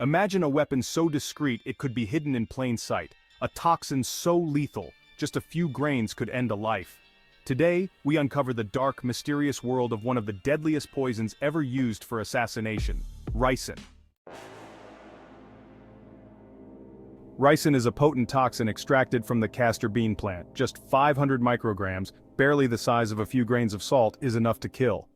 Imagine a weapon so discreet it could be hidden in plain sight, a toxin so lethal, just a few grains could end a life. Today, we uncover the dark, mysterious world of one of the deadliest poisons ever used for assassination, ricin. Ricin is a potent toxin extracted from the castor bean plant. Just 500 micrograms, barely the size of a few grains of salt, is enough to kill.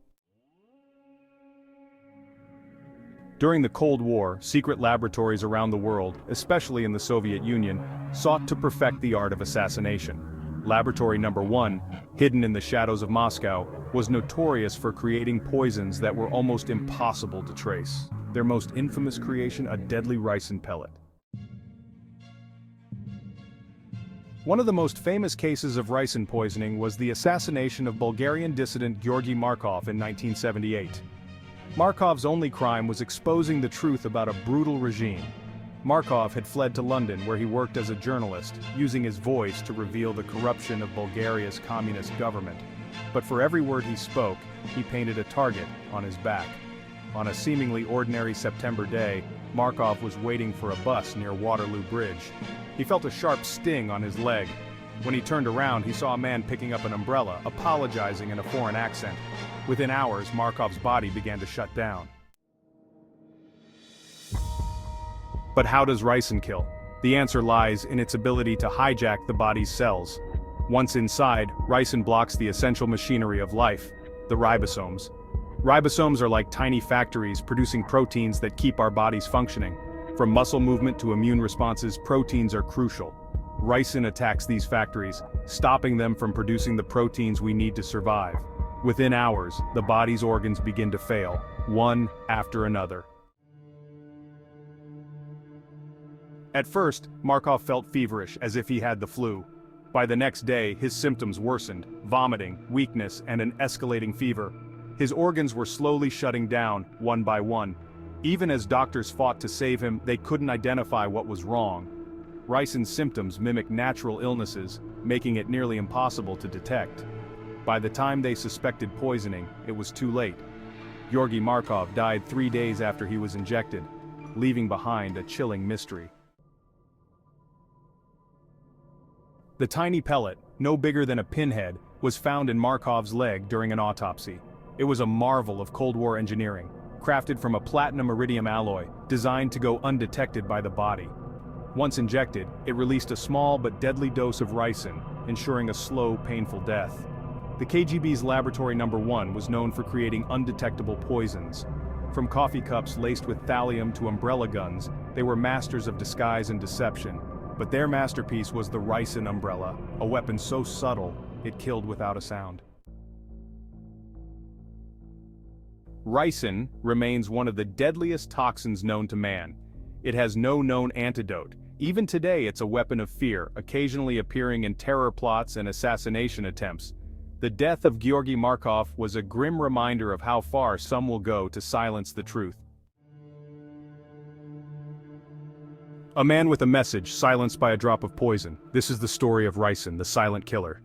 During the Cold War, secret laboratories around the world, especially in the Soviet Union, sought to perfect the art of assassination. Laboratory number 1, hidden in the shadows of Moscow, was notorious for creating poisons that were almost impossible to trace. Their most infamous creation, a deadly ricin pellet. One of the most famous cases of ricin poisoning was the assassination of Bulgarian dissident Georgi Markov in 1978. Markov's only crime was exposing the truth about a brutal regime. Markov had fled to London where he worked as a journalist, using his voice to reveal the corruption of Bulgaria's communist government. But for every word he spoke, he painted a target on his back. On a seemingly ordinary September day, Markov was waiting for a bus near Waterloo Bridge. He felt a sharp sting on his leg. When he turned around, he saw a man picking up an umbrella, apologizing in a foreign accent. Within hours, Markov's body began to shut down. But how does ricin kill? The answer lies in its ability to hijack the body's cells. Once inside, ricin blocks the essential machinery of life, the ribosomes. Ribosomes are like tiny factories producing proteins that keep our bodies functioning. From muscle movement to immune responses, proteins are crucial. Ricin attacks these factories, stopping them from producing the proteins we need to survive. Within hours, the body's organs begin to fail, one after another. At first, Markov felt feverish, as if he had the flu. By the next day, his symptoms worsened: vomiting, weakness, and an escalating fever. His organs were slowly shutting down, one by one. Even as doctors fought to save him, they couldn't identify what was wrong. Ricin's symptoms mimic natural illnesses, making it nearly impossible to detect. By the time they suspected poisoning, it was too late. Georgi Markov died 3 days after he was injected, leaving behind a chilling mystery. The tiny pellet, no bigger than a pinhead, was found in Markov's leg during an autopsy. It was a marvel of Cold War engineering, crafted from a platinum-iridium alloy, designed to go undetected by the body. Once injected, it released a small but deadly dose of ricin, ensuring a slow, painful death. The KGB's Laboratory Number 1 was known for creating undetectable poisons. From coffee cups laced with thallium to umbrella guns, they were masters of disguise and deception. But their masterpiece was the ricin umbrella, a weapon so subtle, it killed without a sound. Ricin remains one of the deadliest toxins known to man. It has no known antidote. Even today, it's a weapon of fear, occasionally appearing in terror plots and assassination attempts. The death of Georgi Markov was a grim reminder of how far some will go to silence the truth. A man with a message silenced by a drop of poison. This is the story of Ricin, the silent killer.